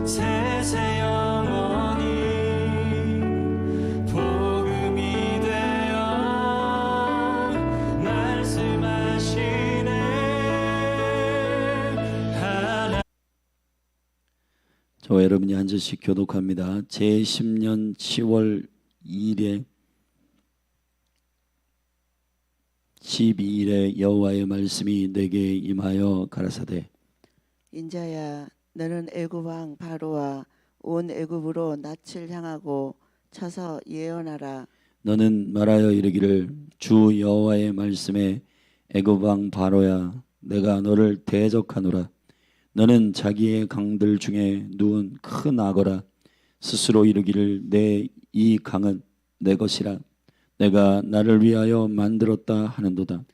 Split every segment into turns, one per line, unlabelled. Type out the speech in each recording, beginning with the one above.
세세 영원히 복음이 되어 말씀하시네.
저와 여러분이 한 절씩 교독합니다. 제10년 10월 2일에 12일에 여호와의 말씀이 내게 임하여 가라사대,
인자야, 너는 애굽 왕 바로와 온 애굽으로 낯을 향하고 쳐서 예언하라.
너는 말하여 이르기를, 주 여호와의 말씀에 애굽 왕 바로야, 내가 너를 대적하노라. 너는 자기의 강들 중에 누운 큰 악어라. 스스로 이르기를, 내 이 강은 내 것이라. 내가 나를 위하여 만들었다 하는도다.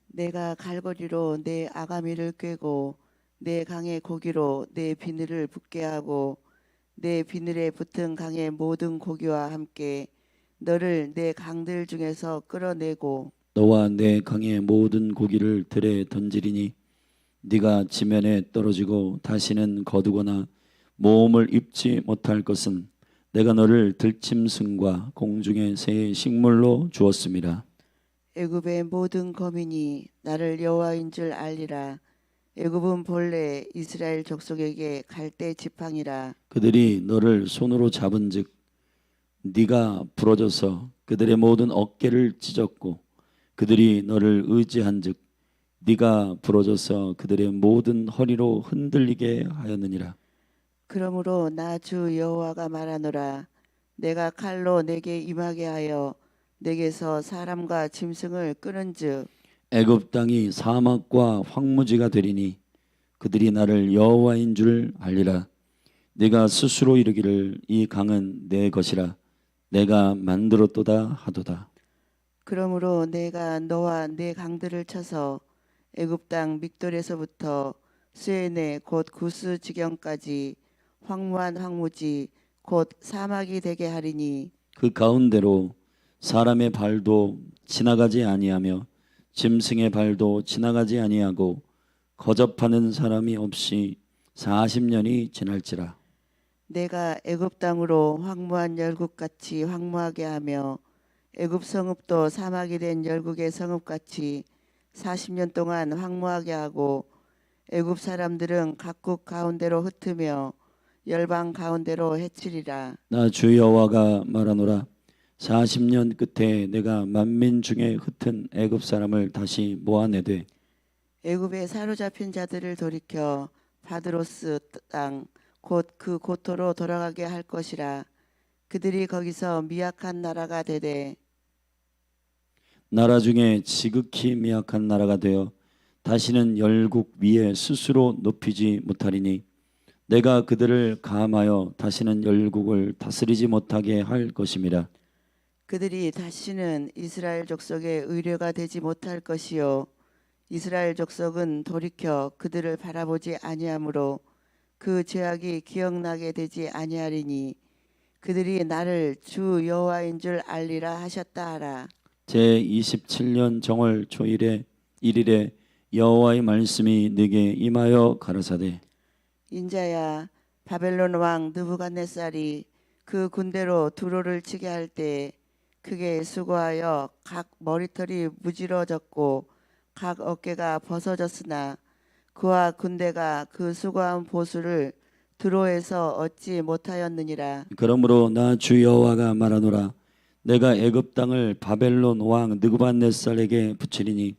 내가 갈고리로 내 아가미를 꿰고 내 강의 고기로 내 비늘을 붙게 하고 내 비늘에 붙은 강의 모든 고기와 함께 너를 내 강들 중에서 끌어내고
너와 내 강의 모든 고기를 들에 던지리니 네가 지면에 떨어지고 다시는 거두거나 모험을 입지 못할 것은 내가 너를 들짐승과 공중의 새의 식물로 주었음이라.
애굽의 모든 거민이 나를 여호와인 줄 알리라. 애굽은 본래 이스라엘 족속에게 갈대 지팡이라.
그들이 너를 손으로 잡은즉 네가 부러져서 그들의 모든 어깨를 찢었고, 그들이 너를 의지한즉 네가 부러져서 그들의 모든 허리로 흔들리게 하였느니라.
그러므로 나 주 여호와가 말하노라. 내가 칼로 내게 임하게 하여 내게서 사람과 짐승을 끄는즉
애굽 땅이 사막과 황무지가 되리니 그들이 나를 여호와인 줄 알리라. 네가 스스로 이르기를, 이 강은 내 것이라. 내가 만들었도다 하도다.
그러므로 내가 너와 내 강들을 쳐서 애굽 땅 믹돌에서부터 수에네 곧 구스 지경까지 황무한 황무지 곧 사막이 되게 하리니
그 가운데로 사람의 발도 지나가지 아니하며 짐승의 발도 지나가지 아니하고 거접하는 사람이 없이 40년이 지날지라.
내가 애굽 땅으로 황무한 열국같이 황무하게 하며 애굽 성읍도 사막이 된 열국의 성읍같이 40년 동안 황무하게 하고 애굽 사람들은 각국 가운데로 흩으며 열방 가운데로 해치리라.
나 주 여호와가 말하노라. 40년 끝에 내가 만민 중에 흩은 애굽 사람을 다시 모아내되
애굽에 사로잡힌 자들을 돌이켜 바드로스 땅 곧 그 고토로 돌아가게 할 것이라. 그들이 거기서 미약한 나라가 되되
나라 중에 지극히 미약한 나라가 되어 다시는 열국 위에 스스로 높이지 못하리니 내가 그들을 감하여 다시는 열국을 다스리지 못하게 할 것임이라.
그들이 다시는 이스라엘 족속의 의뢰가 되지 못할 것이요 이스라엘 족속은 돌이켜 그들을 바라보지 아니하므로 그 죄악이 기억나게 되지 아니하리니 그들이 나를 주 여호와인 줄 알리라 하셨다 하라.
제27년 정월 초일에 1일에 여호와의 말씀이 내게 임하여 가라사대,
인자야, 바벨론 왕 느부갓네살이 그 군대로 두로를 치게 할 때 크게 수고하여 각 머리털이 무지러졌고 각 어깨가 벗어졌으나 그와 군대가 그 수고한 보수를 두로에서 얻지 못하였느니라.
그러므로 나 주 여호와가 말하노라. 내가 애굽 땅을 바벨론 왕 느부갓네살에게 붙이리니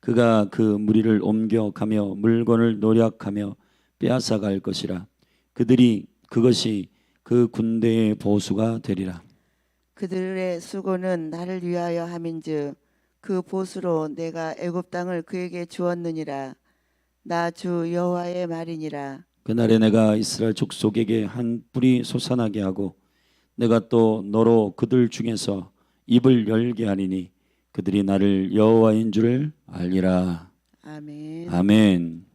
그가 그 무리를 옮겨가며 물건을 노략하며 빼앗아갈 것이라. 그것이 그 군대의 보수가 되리라.
그들의 수고는 나를 위하여 함인즉 그 보수로 내가 애굽 땅을 그에게 주었느니라. 나 주 여호와의 말이니라.
그날에 내가 이스라엘 족속에게 한 뿔이 솟아나게 하고 내가 또 너로 그들 중에서 입을 열게 하리니 그들이 나를 여호와인 줄을 알리라.
아멘.
아멘.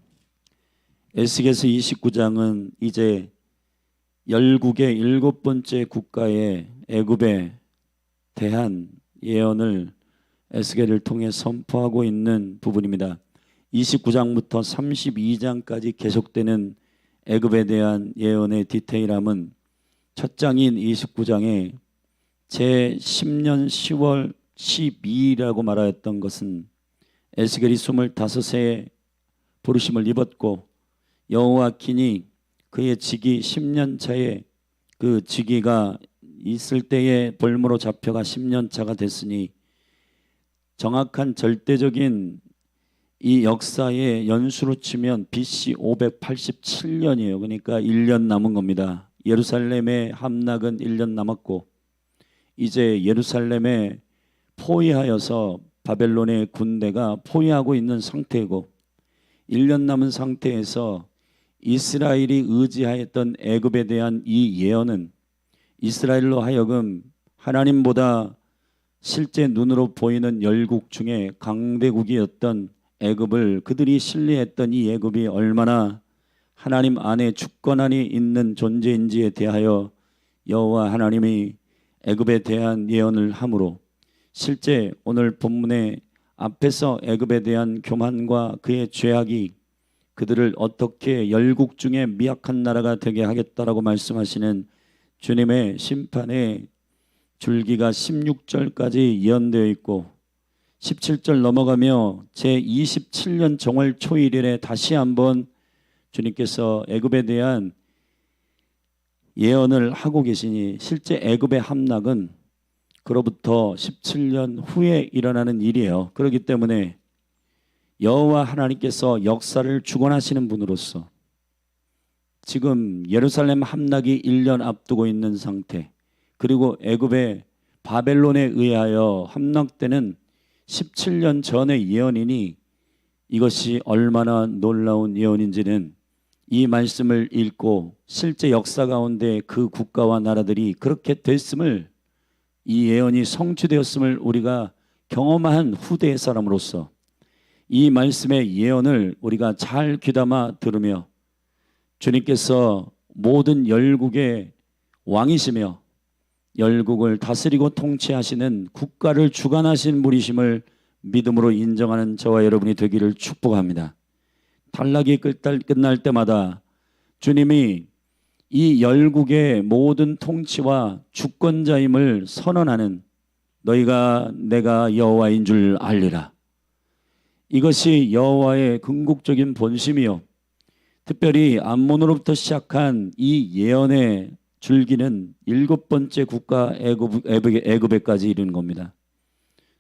에스겔서 29장은 이제 열국의 7번째 국가의 애굽에 대한 예언을 에스겔을 통해 선포하고 있는 부분입니다. 29장부터 32장까지 계속되는 애굽에 대한 예언의 디테일함은 첫 장인 29장에 제 10년 10월 12일이라고 말하였던 것은 에스겔이 25세에 부르심을 입었고 여호와킨이 그의 직위 10년 차에 그 직위가 있을 때에 볼모로 잡혀가 10년 차가 됐으니 정확한 절대적인 이 역사의 연수로 치면 BC 587년이에요. 그러니까 1년 남은 겁니다. 예루살렘의 함락은 1년 남았고 이제 예루살렘에 포위하여서 바벨론의 군대가 포위하고 있는 상태이고 1년 남은 상태에서 이스라엘이 의지하였던 애굽에 대한 이 예언은 이스라엘로 하여금 하나님보다 실제 눈으로 보이는 열국 중에 강대국이었던 애굽을 그들이 신뢰했던 이 애굽이 얼마나 하나님 안에 주권한이 있는 존재인지에 대하여 여호와 하나님이 애굽에 대한 예언을 함으로 실제 오늘 본문의 앞에서 애굽에 대한 교만과 그의 죄악이 그들을 어떻게 열국 중에 미약한 나라가 되게 하겠다라고 말씀하시는 주님의 심판의 줄기가 16절까지 예언되어 있고 17절 넘어가며 제27년 정월 초일일에 다시 한번 주님께서 애굽에 대한 예언을 하고 계시니 실제 애굽의 함락은 그로부터 17년 후에 일어나는 일이에요. 그렇기 때문에 여호와 하나님께서 역사를 주관하시는 분으로서 지금 예루살렘 함락이 1년 앞두고 있는 상태 그리고 애굽의 바벨론에 의하여 함락되는 17년 전의 예언이니 이것이 얼마나 놀라운 예언인지는 이 말씀을 읽고 실제 역사 가운데 그 국가와 나라들이 그렇게 됐음을 이 예언이 성취되었음을 우리가 경험한 후대의 사람으로서 이 말씀의 예언을 우리가 잘 귀담아 들으며 주님께서 모든 열국의 왕이시며 열국을 다스리고 통치하시는 국가를 주관하신 분이심을 믿음으로 인정하는 저와 여러분이 되기를 축복합니다. 단락이 끝날 때마다 주님이 이 열국의 모든 통치와 주권자임을 선언하는 너희가 내가 여호와인 줄 알리라. 이것이 여호와의 궁극적인 본심이요 특별히 암몬으로부터 시작한 이 예언의 줄기는 7번째 국가 애굽에까지 이르는 겁니다.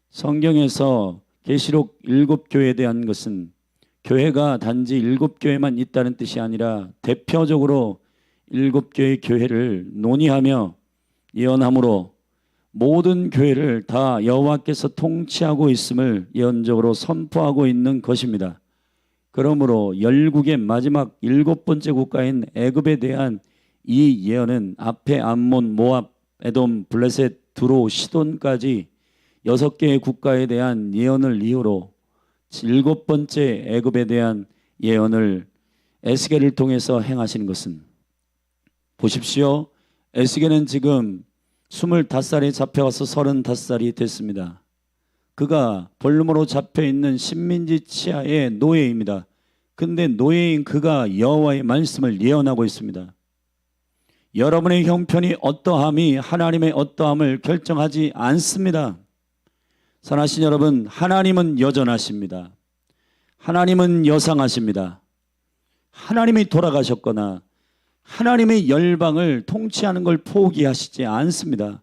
성경에서 계시록 7교회에 대한 것은 교회가 단지 7교회만 있다는 뜻이 아니라 대표적으로 7교의 교회를 논의하며 예언함으로 모든 교회를 다 여호와께서 통치하고 있음을 예언적으로 선포하고 있는 것입니다. 그러므로 열국의 마지막 7번째 국가인 애굽에 대한 이 예언은 앞에 암몬, 모압, 에돔, 블레셋, 두로, 시돈까지 6개의 국가에 대한 예언을 이유로 7번째 애굽에 대한 예언을 에스겔을 통해서 행하시는 것은 보십시오. 에스겔은 지금 25살에 잡혀와서 35살이 됐습니다. 그가 벌름으로 잡혀있는 식민지 치하의 노예입니다. 근데 노예인 그가 여호와의 말씀을 예언하고 있습니다. 여러분의 형편이 어떠함이 하나님의 어떠함을 결정하지 않습니다. 사랑하신 여러분, 하나님은 여전하십니다. 하나님은 여상하십니다. 하나님이 돌아가셨거나 하나님의 열방을 통치하는 걸 포기하시지 않습니다.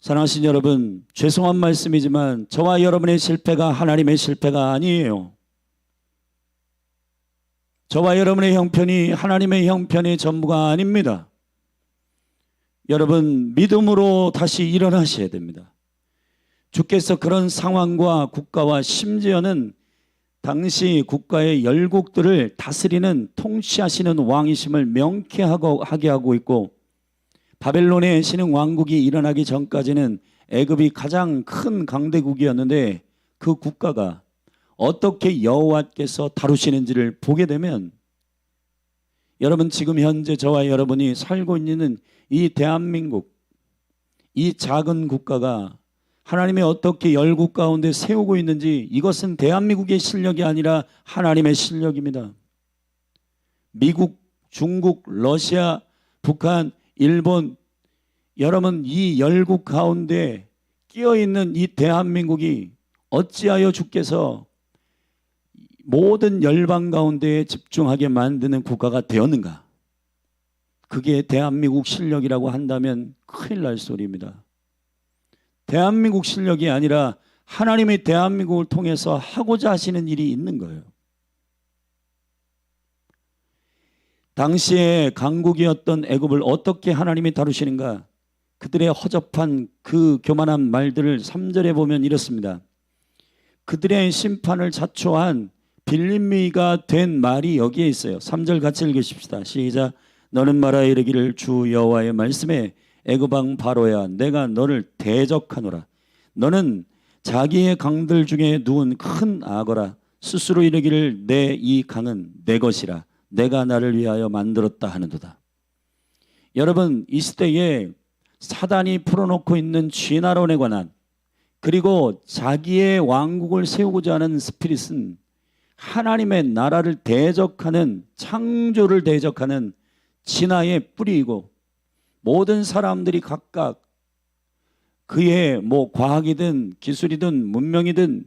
사랑하신 여러분, 죄송한 말씀이지만 저와 여러분의 실패가 하나님의 실패가 아니에요. 저와 여러분의 형편이 하나님의 형편의 전부가 아닙니다. 여러분, 믿음으로 다시 일어나셔야 됩니다. 주께서 그런 상황과 국가와 심지어는 당시 국가의 열국들을 다스리는 통치하시는 왕이심을 명쾌하게 하고 있고 바벨론의 신흥 왕국이 일어나기 전까지는 애굽이 가장 큰 강대국이었는데 그 국가가 어떻게 여호와께서 다루시는지를 보게 되면 여러분 지금 현재 저와 여러분이 살고 있는 이 대한민국 이 작은 국가가 하나님이 어떻게 열국 가운데 세우고 있는지 이것은 대한민국의 실력이 아니라 하나님의 실력입니다. 미국, 중국, 러시아, 북한, 일본, 여러분 이 열국 가운데 끼어 있는 이 대한민국이 어찌하여 주께서 모든 열방 가운데에 집중하게 만드는 국가가 되었는가? 그게 대한민국 실력이라고 한다면 큰일 날 소리입니다. 대한민국 실력이 아니라 하나님이 대한민국을 통해서 하고자 하시는 일이 있는 거예요. 당시에 강국이었던 애굽을 어떻게 하나님이 다루시는가? 그들의 허접한 그 교만한 말들을 3절에 보면 이렇습니다. 그들의 심판을 자초한 빌림미가 된 말이 여기에 있어요. 3절 같이 읽으십시다. 시작. 너는 말하여 이르기를 주 여호와의 말씀에 애굽 왕 바로야 내가 너를 대적하노라. 너는 자기의 강들 중에 누운 큰 악어라. 스스로 이르기를 내 이 강은 내 것이라. 내가 나를 위하여 만들었다 하는도다. 여러분 이 시대에 사단이 풀어놓고 있는 쥐나론에 관한 그리고 자기의 왕국을 세우고자 하는 스피릿은 하나님의 나라를 대적하는 창조를 대적하는 진화의 뿌리이고 모든 사람들이 각각 그의 과학이든 기술이든 문명이든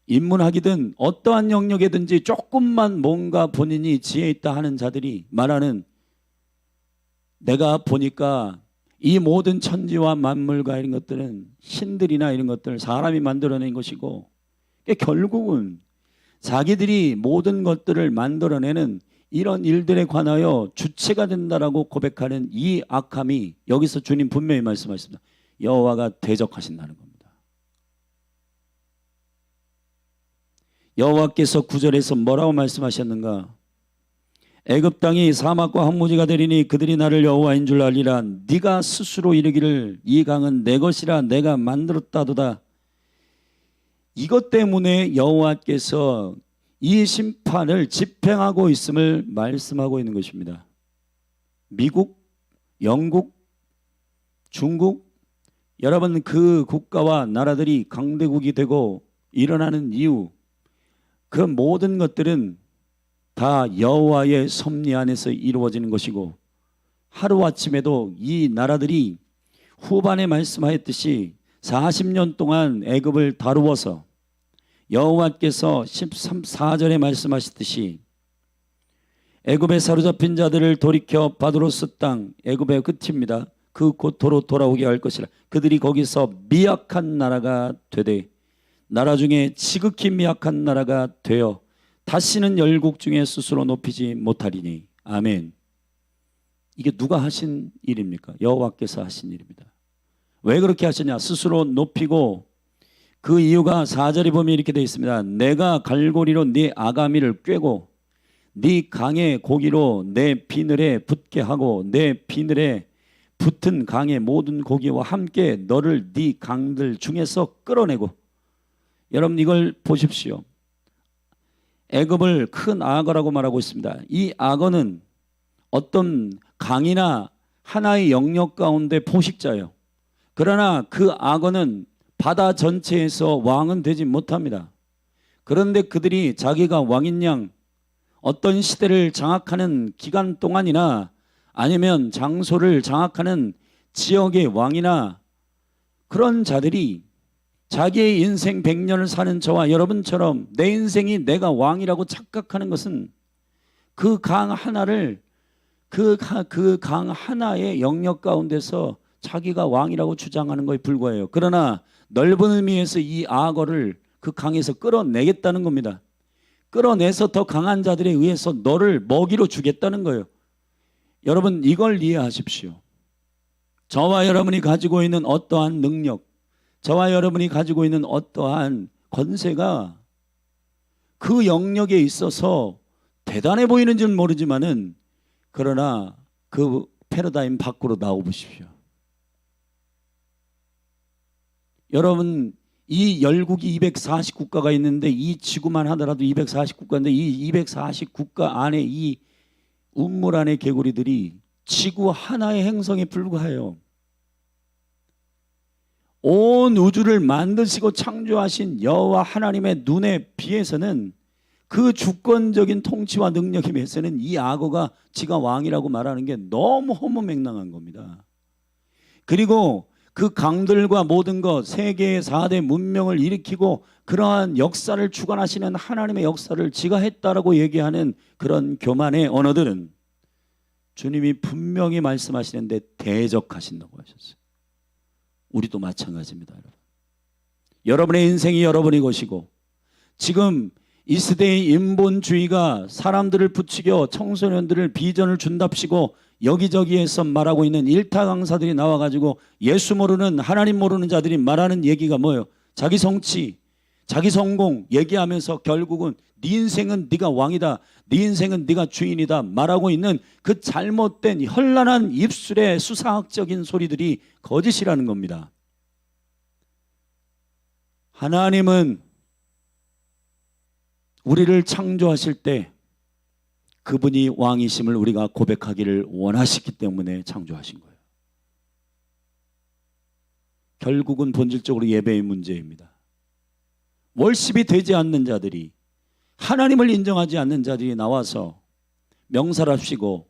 인문학이든 어떠한 영역이든지 조금만 뭔가 본인이 지혜 있다 하는 자들이 말하는 내가 보니까 이 모든 천지와 만물과 이런 것들은 신들이나 이런 것들 사람이 만들어낸 것이고 결국은 자기들이 모든 것들을 만들어내는 이런 일들에 관하여 주체가 된다라고 고백하는 이 악함이 여기서 주님 분명히 말씀하십니다. 여호와가 대적하신다는 겁니다. 여호와께서 9절에서 뭐라고 말씀하셨는가? 애굽 땅이 사막과 황무지가 되리니 그들이 나를 여호와인 줄 알리라. 네가 스스로 이르기를 이 강은 내 것이라 내가 만들었다도다. 이것 때문에 여호와께서 이 심판을 집행하고 있음을 말씀하고 있는 것입니다. 미국, 영국, 중국, 여러분 그 국가와 나라들이 강대국이 되고 일어나는 이유, 그 모든 것들은 다 여호와의 섭리 안에서 이루어지는 것이고 하루아침에도 이 나라들이 후반에 말씀하였듯이 40년 동안 애굽을 다루어서 여호와께서 14절에 말씀하셨듯이 애굽에 사로잡힌 자들을 돌이켜 바드로스 땅 애굽의 끝입니다. 그 고토로 돌아오게 할 것이라. 그들이 거기서 미약한 나라가 되되 나라 중에 지극히 미약한 나라가 되어 다시는 열국 중에 스스로 높이지 못하리니. 아멘. 이게 누가 하신 일입니까? 여호와께서 하신 일입니다. 왜 그렇게 하시냐? 스스로 높이고 그 이유가 4절에 보면 이렇게 되어 있습니다. 내가 갈고리로 네 아가미를 꿰고 네 강의 고기로 내 비늘에 붙게 하고 내 비늘에 붙은 강의 모든 고기와 함께 너를 네 강들 중에서 끌어내고. 여러분 이걸 보십시오. 애굽을 큰 악어라고 말하고 있습니다. 이 악어는 어떤 강이나 하나의 영역 가운데 포식자예요. 그러나 그 악어는 바다 전체에서 왕은 되지 못합니다. 그런데 그들이 자기가 왕인 양 어떤 시대를 장악하는 기간 동안이나 아니면 장소를 장악하는 지역의 왕이나 그런 자들이 자기의 인생 100년을 사는 저와 여러분처럼 내 인생이 내가 왕이라고 착각하는 것은 그 강 하나를 그 강 하나의 영역 가운데서 자기가 왕이라고 주장하는 것에 불과해요. 그러나 넓은 의미에서 이 악어를 그 강에서 끌어내겠다는 겁니다. 끌어내서 더 강한 자들에 의해서 너를 먹이로 주겠다는 거예요. 여러분 이걸 이해하십시오. 저와 여러분이 가지고 있는 어떠한 능력, 저와 여러분이 가지고 있는 어떠한 권세가 그 영역에 있어서 대단해 보이는지는 모르지만은 그러나 그 패러다임 밖으로 나와 보십시오. 여러분 이 열국이 240국가가 있는데 이 지구만 하더라도 240국가인데 이 240국가 안에 이 운물 안의 개구리들이 지구 하나의 행성에 불과해요. 온 우주를 만드시고 창조하신 여호와 하나님의 눈에 비해서는 그 주권적인 통치와 능력에 비해서는 이 악어가 지가 왕이라고 말하는 게 너무 허무맹랑한 겁니다. 그리고 그 강들과 모든 것, 세계의 4대 문명을 일으키고 그러한 역사를 주관하시는 하나님의 역사를 지가 했다라고 얘기하는 그런 교만의 언어들은 주님이 분명히 말씀하시는데 대적하신다고 하셨어요. 우리도 마찬가지입니다. 여러분. 여러분의 인생이 여러분의 것이고 지금 이 시대의 인본주의가 사람들을 부추겨 청소년들을 비전을 준답시고 여기저기에서 말하고 있는 일타 강사들이 나와가지고 예수 모르는 하나님 모르는 자들이 말하는 얘기가 뭐예요? 자기 성취, 자기 성공 얘기하면서 결국은 네 인생은 네가 왕이다, 네 인생은 네가 주인이다 말하고 있는 그 잘못된 현란한 입술의 수사학적인 소리들이 거짓이라는 겁니다. 하나님은 우리를 창조하실 때 그분이 왕이심을 우리가 고백하기를 원하시기 때문에 창조하신 거예요. 결국은 본질적으로 예배의 문제입니다. 월십이 되지 않는 자들이, 하나님을 인정하지 않는 자들이 나와서 명사랍시고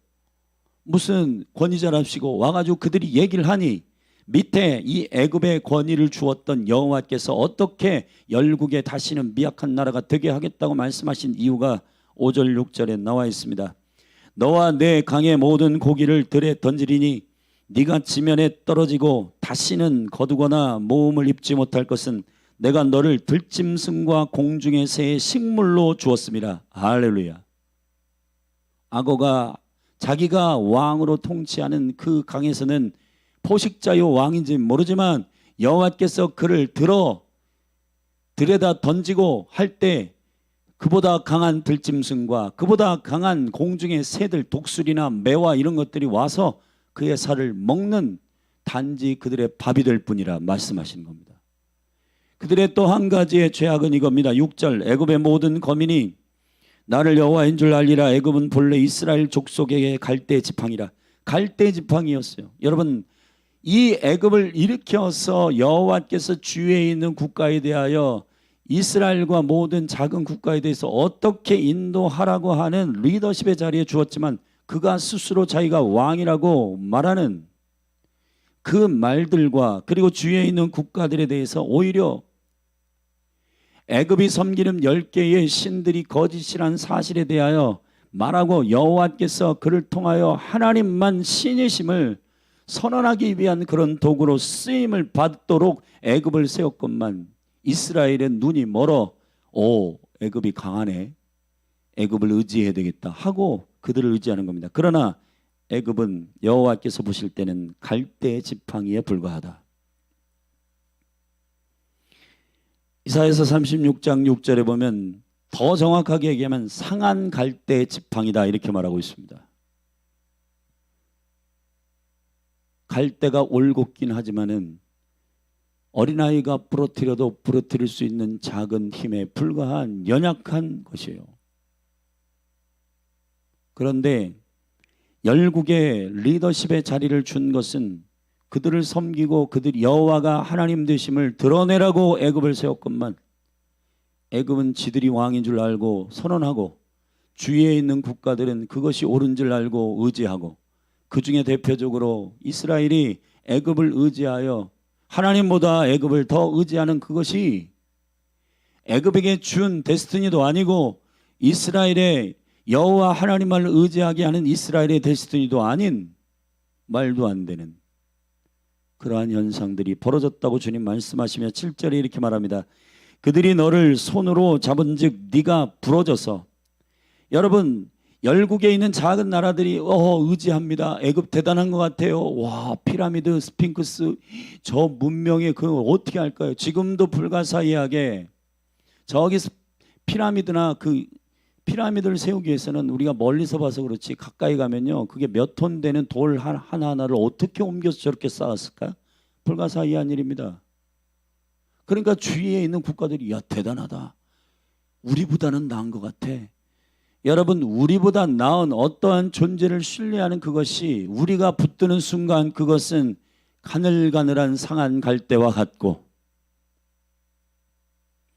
무슨 권위자랍시고 와가지고 그들이 얘기를 하니 밑에 이 애굽의 권위를 주었던 여호와께서 어떻게 열국에 다시는 미약한 나라가 되게 하겠다고 말씀하신 이유가 5절 6절에 나와 있습니다. 너와 내 강의 모든 고기를 들에 던지리니 네가 지면에 떨어지고 다시는 거두거나 모험을 입지 못할 것은 내가 너를 들짐승과 공중의 새의 식물로 주었습니다. 할렐루야. 악어가 자기가 왕으로 통치하는 그 강에서는 포식자요 왕인지 모르지만 여호와께서 그를 들에다 던지고 할 때 그보다 강한 들짐승과 그보다 강한 공중의 새들, 독수리나 매와 이런 것들이 와서 그의 살을 먹는 단지 그들의 밥이 될 뿐이라 말씀하신 겁니다. 그들의 또 한 가지의 죄악은 이겁니다. 6절 애굽의 모든 거민이 나를 여호와인 줄 알리라. 애굽은 본래 이스라엘 족속에게 갈대 지팡이라. 갈대 지팡이였어요. 여러분, 이 애굽을 일으켜서 여호와께서 주위에 있는 국가에 대하여 이스라엘과 모든 작은 국가에 대해서 어떻게 인도하라고 하는 리더십의 자리에 주었지만 그가 스스로 자기가 왕이라고 말하는 그 말들과 그리고 주위에 있는 국가들에 대해서 오히려 애굽이 섬기는 10개의 신들이 거짓이란 사실에 대하여 말하고 여호와께서 그를 통하여 하나님만 신이심을 선언하기 위한 그런 도구로 쓰임을 받도록 애굽을 세웠건만 이스라엘의 눈이 멀어 애굽이 강하네, 애굽을 의지해야 되겠다 하고 그들을 의지하는 겁니다. 그러나 애굽은 여호와께서 보실 때는 갈대 지팡이에 불과하다. 이사야서 36장 6절에 보면 더 정확하게 얘기하면 상한 갈대 지팡이다 이렇게 말하고 있습니다. 갈대가 올곧긴 하지만은 어린아이가 부러뜨려도 부러뜨릴 수 있는 작은 힘에 불과한 연약한 것이에요. 그런데 열국의 리더십의 자리를 준 것은 그들을 섬기고 그들 여호와가 하나님 되심을 드러내라고 애굽을 세웠건만 애굽은 지들이 왕인 줄 알고 선언하고 주위에 있는 국가들은 그것이 옳은 줄 알고 의지하고 그 중에 대표적으로 이스라엘이 애굽을 의지하여 하나님보다 애굽을 더 의지하는 그것이 애굽에게 준 데스티니도 아니고 이스라엘의 여호와 하나님을 의지하게 하는 이스라엘의 데스티니도 아닌 말도 안 되는 그러한 현상들이 벌어졌다고 주님 말씀하시며 7절에 이렇게 말합니다. 그들이 너를 손으로 잡은즉 네가 부러져서. 여러분, 열국에 있는 작은 나라들이 의지합니다. 애굽 대단한 것 같아요. 와, 피라미드, 스핑크스, 저 문명의 그걸 어떻게 할까요? 지금도 불가사의하게 저기 피라미드나 그 피라미드를 세우기 위해서는 우리가 멀리서 봐서 그렇지 가까이 가면요 그게 몇 톤 되는 돌 하나하나를 어떻게 옮겨서 저렇게 쌓았을까? 불가사의한 일입니다. 그러니까 주위에 있는 국가들이 야 대단하다, 우리보다는 나은 것 같아. 여러분, 우리보다 나은 어떠한 존재를 신뢰하는 그것이 우리가 붙드는 순간 그것은 가늘가늘한 상한 갈대와 같고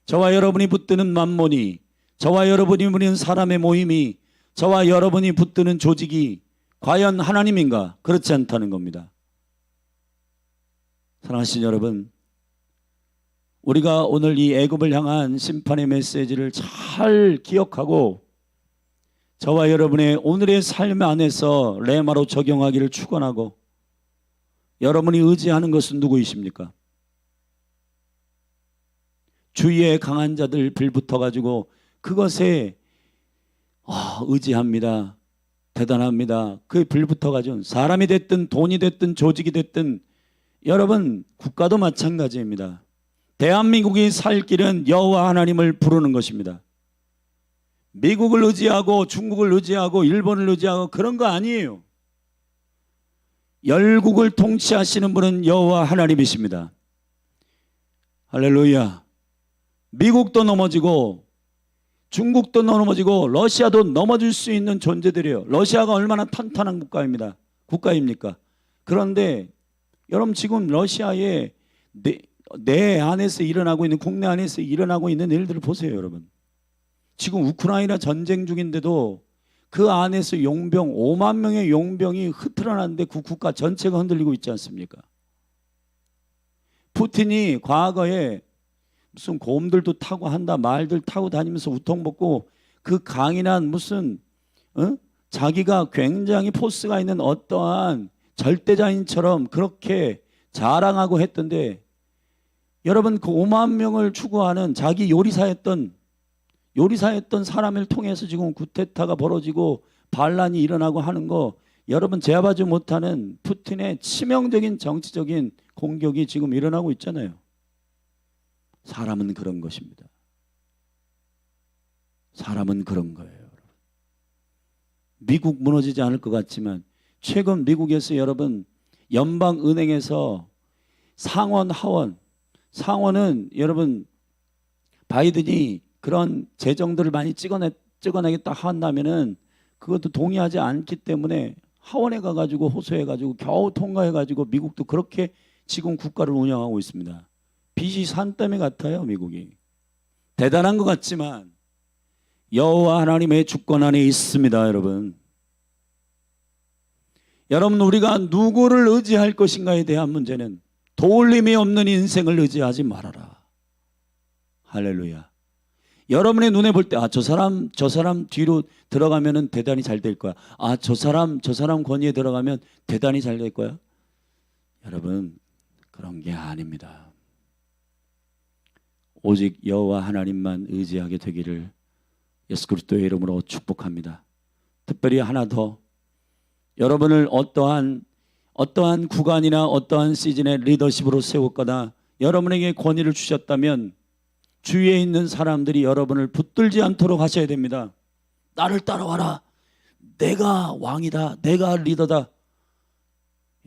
저와 여러분이 붙드는 만몬이 저와 여러분이 모이는 사람의 모임이, 저와 여러분이 붙드는 조직이 과연 하나님인가? 그렇지 않다는 겁니다. 사랑하신 여러분, 우리가 오늘 이 애굽을 향한 심판의 메시지를 잘 기억하고 저와 여러분의 오늘의 삶 안에서 레마로 적용하기를 축원하고, 여러분이 의지하는 것은 누구이십니까? 주위에 강한 자들 빌붙어 가지고 그것에 의지합니다. 대단합니다. 그에 빌붙어 가지고 사람이 됐든 돈이 됐든 조직이 됐든, 여러분 국가도 마찬가지입니다. 대한민국이 살 길은 여호와 하나님을 부르는 것입니다. 미국을 의지하고 중국을 의지하고 일본을 의지하고 그런 거 아니에요. 열국을 통치하시는 분은 여호와 하나님이십니다. 할렐루야. 미국도 넘어지고 중국도 넘어지고 러시아도 넘어질 수 있는 존재들이에요. 러시아가 얼마나 탄탄한 국가입니까? 그런데 여러분, 지금 러시아의 내 안에서 일어나고 있는, 국내 안에서 일어나고 있는 일들을 보세요. 여러분, 지금 우크라이나 전쟁 중인데도 그 안에서 용병 5만 명의 용병이 흐트러나는데 그 국가 전체가 흔들리고 있지 않습니까? 푸틴이 과거에 무슨 곰들도 타고 한다, 말들 타고 다니면서 우통 벗고 그 강인한 무슨 자기가 굉장히 포스가 있는 어떠한 절대자인처럼 그렇게 자랑하고 했던데, 여러분 그 5만 명을 추구하는 자기 요리사였던 사람을 통해서 지금 쿠데타가 벌어지고 반란이 일어나고 하는 거, 여러분 제압하지 못하는 푸틴의 치명적인 정치적인 공격이 지금 일어나고 있잖아요. 사람은 그런 것입니다. 사람은 그런 거예요. 미국 무너지지 않을 것 같지만 최근 미국에서 여러분 연방은행에서 상원 상원은 여러분 바이든이 그런 재정들을 많이 찍어내겠다 한다면은 그것도 동의하지 않기 때문에 하원에 가가지고 호소해가지고 겨우 통과해가지고 미국도 그렇게 지금 국가를 운영하고 있습니다. 빚이 산더미 같아요. 미국이 대단한 것 같지만 여호와 하나님의 주권 안에 있습니다. 여러분 우리가 누구를 의지할 것인가에 대한 문제는 도울림이 없는 인생을 의지하지 말아라. 할렐루야. 여러분의 눈에 볼 때 저 사람 뒤로 들어가면은 대단히 잘 될 거야. 저 사람 권위에 들어가면 대단히 잘 될 거야. 여러분 그런 게 아닙니다. 오직 여호와 하나님만 의지하게 되기를 예수 그리스도의 이름으로 축복합니다. 특별히 하나 더, 여러분을 어떠한 구간이나 어떠한 시즌의 리더십으로 세웠거나 여러분에게 권위를 주셨다면 주위에 있는 사람들이 여러분을 붙들지 않도록 하셔야 됩니다. 나를 따라와라. 내가 왕이다. 내가 리더다.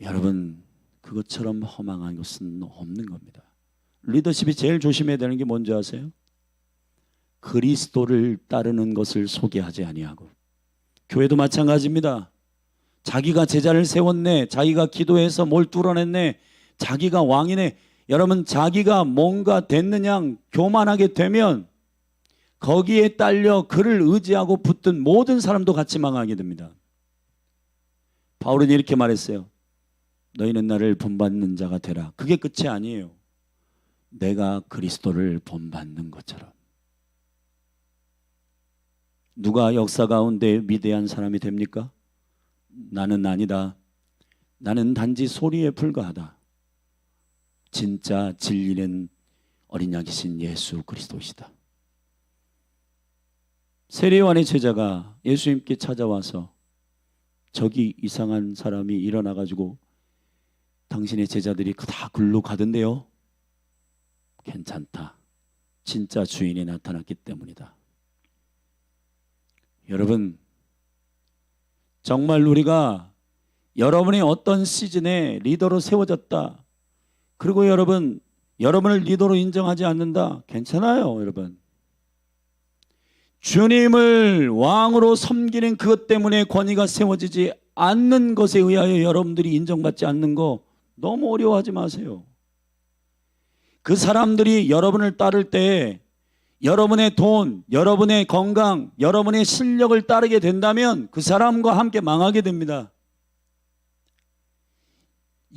여러분 그것처럼 허망한 것은 없는 겁니다. 리더십이 제일 조심해야 되는 게 뭔지 아세요? 그리스도를 따르는 것을 소개하지 아니하고. 교회도 마찬가지입니다. 자기가 제자를 세웠네, 자기가 기도해서 뭘 뚫어냈네, 자기가 왕이네. 여러분 자기가 뭔가 됐느냐 교만하게 되면 거기에 딸려 그를 의지하고 붙든 모든 사람도 같이 망하게 됩니다. 바울은 이렇게 말했어요. 너희는 나를 본받는 자가 되라. 그게 끝이 아니에요. 내가 그리스도를 본받는 것처럼. 누가 역사 가운데 위대한 사람이 됩니까? 나는 아니다. 나는 단지 소리에 불과하다. 진짜 진리는 어린 양이신 예수 그리스도이시다. 세례요한의 제자가 예수님께 찾아와서 저기 이상한 사람이 일어나가지고 당신의 제자들이 다 글로 가던데요. 괜찮다. 진짜 주인이 나타났기 때문이다. 여러분 정말 우리가 여러분의 어떤 시즌에 리더로 세워졌다. 그리고 여러분을 리더로 인정하지 않는다. 괜찮아요. 여러분 주님을 왕으로 섬기는 그것 때문에 권위가 세워지지 않는 것에 의하여 여러분들이 인정받지 않는 거 너무 어려워하지 마세요. 그 사람들이 여러분을 따를 때 여러분의 돈, 여러분의 건강, 여러분의 실력을 따르게 된다면 그 사람과 함께 망하게 됩니다.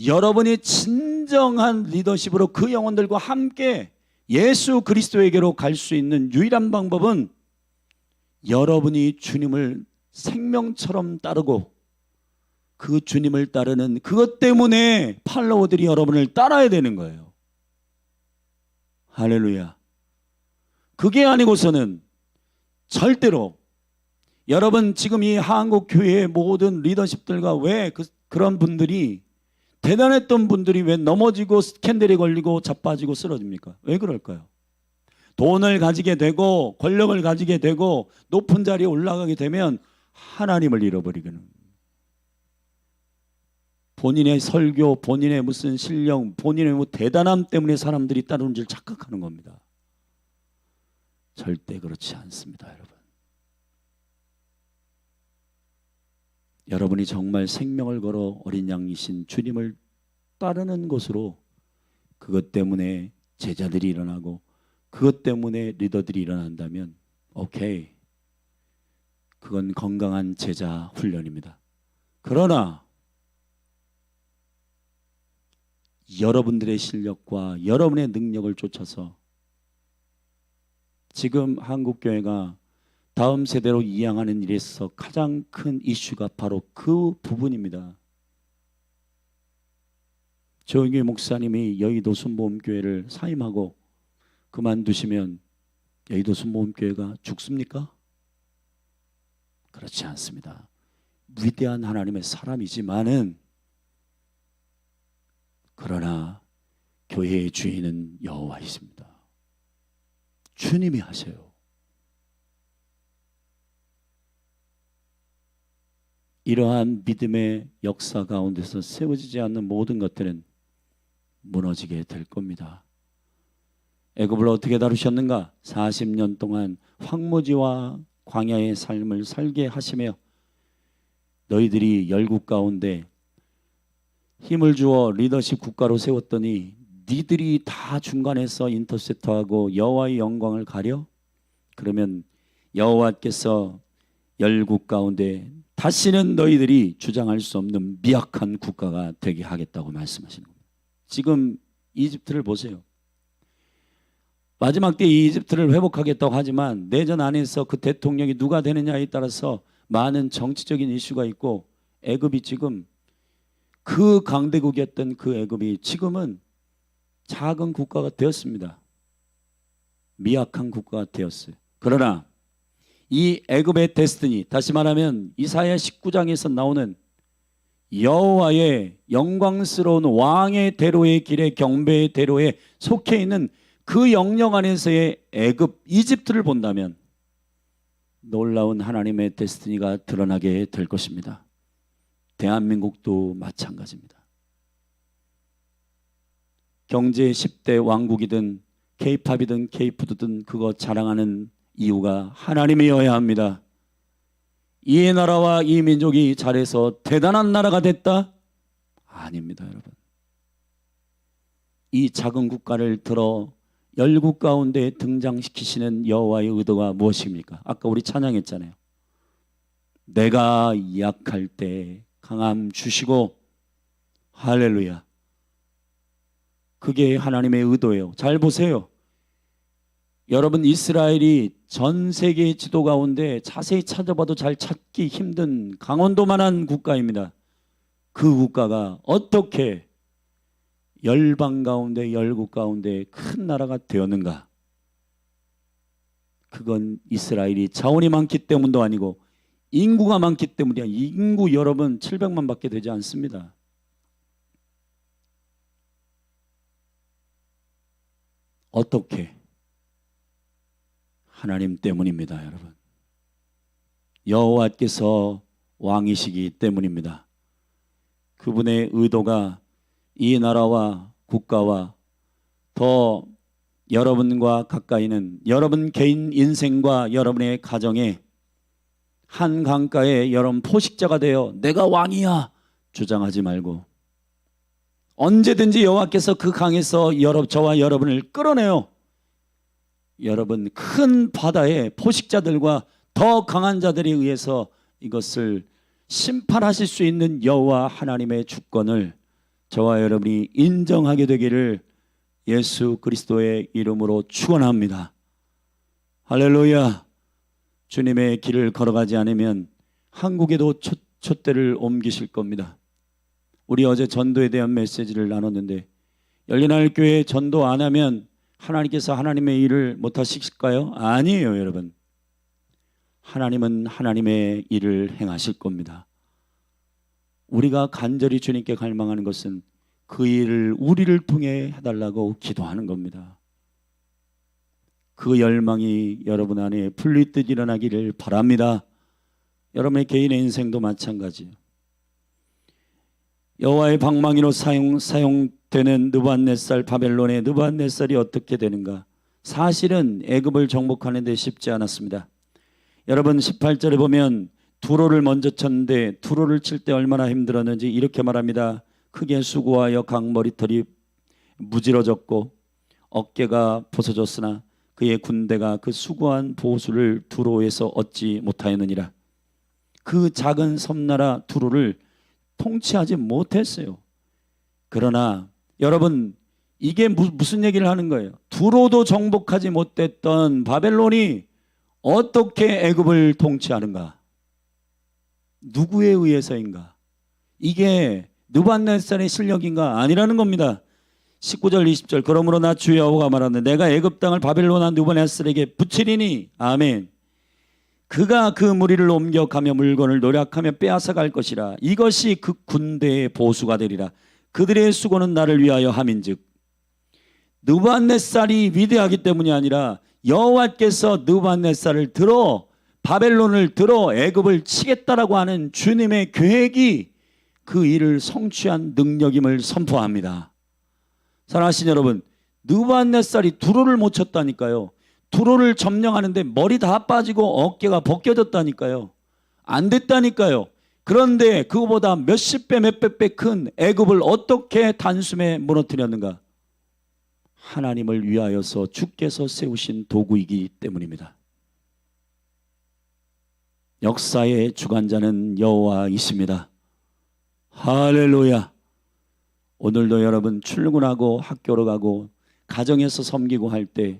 여러분이 진정한 리더십으로 그 영혼들과 함께 예수 그리스도에게로 갈 수 있는 유일한 방법은 여러분이 주님을 생명처럼 따르고 그 주님을 따르는 그것 때문에 팔로워들이 여러분을 따라야 되는 거예요. 할렐루야. 그게 아니고서는 절대로 여러분 지금 이 한국 교회의 모든 리더십들과 왜 그런 분들이 대단했던 분들이 왜 넘어지고 스캔들에 걸리고 자빠지고 쓰러집니까? 왜 그럴까요? 돈을 가지게 되고 권력을 가지게 되고 높은 자리에 올라가게 되면 하나님을 잃어버리기는 본인의 설교, 본인의 무슨 실력, 본인의 뭐 대단함 때문에 사람들이 따르는 줄 착각하는 겁니다. 절대 그렇지 않습니다, 여러분. 여러분이 정말 생명을 걸어 어린 양이신 주님을 따르는 것으로 그것 때문에 제자들이 일어나고 그것 때문에 리더들이 일어난다면 오케이, 그건 건강한 제자 훈련입니다. 그러나 여러분들의 실력과 여러분의 능력을 쫓아서 지금 한국교회가 다음 세대로 이양하는 일에 있어서 가장 큰 이슈가 바로 그 부분입니다. 조영규 목사님이 여의도 순복음교회를 사임하고 그만두시면 여의도 순복음교회가 죽습니까? 그렇지 않습니다. 위대한 하나님의 사람이지만은 그러나 교회의 주인은 여호와이십니다. 주님이 하세요. 이러한 믿음의 역사 가운데서 세워지지 않는 모든 것들은 무너지게 될 겁니다. 애굽을 어떻게 다루셨는가? 40년 동안 황무지와 광야의 삶을 살게 하시며 너희들이 열국 가운데 힘을 주어 리더십 국가로 세웠더니 니들이 다 중간에서 인터셉터하고 여호와의 영광을 가려? 그러면 여호와께서 열국 가운데 다시는 너희들이 주장할 수 없는 미약한 국가가 되게 하겠다고 말씀하시는 겁니다. 지금 이집트를 보세요. 마지막 때 이 이집트를 회복하겠다고 하지만 내전 안에서 그 대통령이 누가 되느냐에 따라서 많은 정치적인 이슈가 있고 애굽이 지금 그 강대국이었던 그 애굽이 지금은 작은 국가가 되었습니다. 미약한 국가가 되었어요. 그러나 이 애굽의 데스티니, 다시 말하면 이사야 19장에서 나오는 여호와의 영광스러운 왕의 대로의 길에 경배의 대로에 속해 있는 그 영역 안에서의 애굽, 이집트를 본다면 놀라운 하나님의 데스티니가 드러나게 될 것입니다. 대한민국도 마찬가지입니다. 경제 10대 왕국이든 K-팝이든 K-푸드든 그거 자랑하는 이유가 하나님이어야 합니다. 이 나라와 이 민족이 잘해서 대단한 나라가 됐다? 아닙니다, 여러분. 이 작은 국가를 들어 열국 가운데 등장시키시는 여호와의 의도가 무엇입니까? 아까 우리 찬양했잖아요. 내가 약할 때 강함 주시고, 할렐루야. 그게 하나님의 의도예요. 잘 보세요. 여러분, 이스라엘이 전 세계 지도 가운데 자세히 찾아봐도 잘 찾기 힘든 강원도만한 국가입니다. 그 국가가 어떻게 열방 가운데 열국 가운데 큰 나라가 되었는가? 그건 이스라엘이 자원이 많기 때문도 아니고 인구가 많기 때문이야. 인구 여러분 700만 밖에 되지 않습니다. 어떻게? 하나님 때문입니다, 여러분. 여호와께서 왕이시기 때문입니다. 그분의 의도가 이 나라와 국가와 더 여러분과 가까이는 여러분 개인 인생과 여러분의 가정에 한 강가에 여러분 포식자가 되어 내가 왕이야 주장하지 말고 언제든지 여호와께서 그 강에서 저와 여러분을 끌어내요 여러분 큰 바다의 포식자들과 더 강한 자들에 의해서 이것을 심판하실 수 있는 여호와 하나님의 주권을 저와 여러분이 인정하게 되기를 예수 그리스도의 이름으로 축원합니다. 할렐루야. 주님의 길을 걸어가지 않으면 한국에도 촛대를 옮기실 겁니다. 우리 어제 전도에 대한 메시지를 나눴는데 열린하늘교회 전도 안 하면 하나님께서 하나님의 일을 못 하실까요? 아니에요, 여러분. 하나님은 하나님의 일을 행하실 겁니다. 우리가 간절히 주님께 갈망하는 것은 그 일을 우리를 통해 해달라고 기도하는 겁니다. 그 열망이 여러분 안에 풀리듯 일어나기를 바랍니다. 여러분의 개인의 인생도 마찬가지예요. 여호와의 방망이로 사용되는 느부갓네살, 바벨론의 느부갓네살이 어떻게 되는가? 사실은 애굽을 정복하는 데 쉽지 않았습니다. 여러분 18절에 보면 두로를 먼저 쳤는데 두로를 칠 때 얼마나 힘들었는지 이렇게 말합니다. 크게 수고하여 각 머리털이 무지러졌고 어깨가 벗어졌으나 그의 군대가 그 수고한 보수를 두로에서 얻지 못하였느니라. 그 작은 섬나라 두로를 통치하지 못했어요. 그러나 여러분 이게 무슨 얘기를 하는 거예요? 두로도 정복하지 못했던 바벨론이 어떻게 애굽을 통치하는가? 누구에 의해서인가? 이게 느부갓네살의 실력인가? 아니라는 겁니다. 19절 20절 그러므로 나 주 여호와가 말하는데 내가 애굽 땅을 바벨론한 느부갓네살에게 붙이리니 아멘. 그가 그 무리를 옮겨가며 물건을 노력하며 빼앗아 갈 것이라. 이것이 그 군대의 보수가 되리라. 그들의 수고는 나를 위하여 함인즉. 느부갓네살이 위대하기 때문이 아니라 여호와께서 느부갓네살을 들어 바벨론을 들어 애굽을 치겠다라고 하는 주님의 계획이 그 일을 성취한 능력임을 선포합니다. 사랑하신 여러분, 느부갓네살이 두로를 못 쳤다니까요. 두로를 점령하는데 머리 다 빠지고 어깨가 벗겨졌다니까요. 안 됐다니까요. 그런데 그거보다 몇십 배 몇백 배 큰 애굽을 어떻게 단숨에 무너뜨렸는가? 하나님을 위하여서 주께서 세우신 도구이기 때문입니다. 역사의 주관자는 여호와이십니다. 할렐루야. 오늘도 여러분 출근하고 학교로 가고 가정에서 섬기고 할 때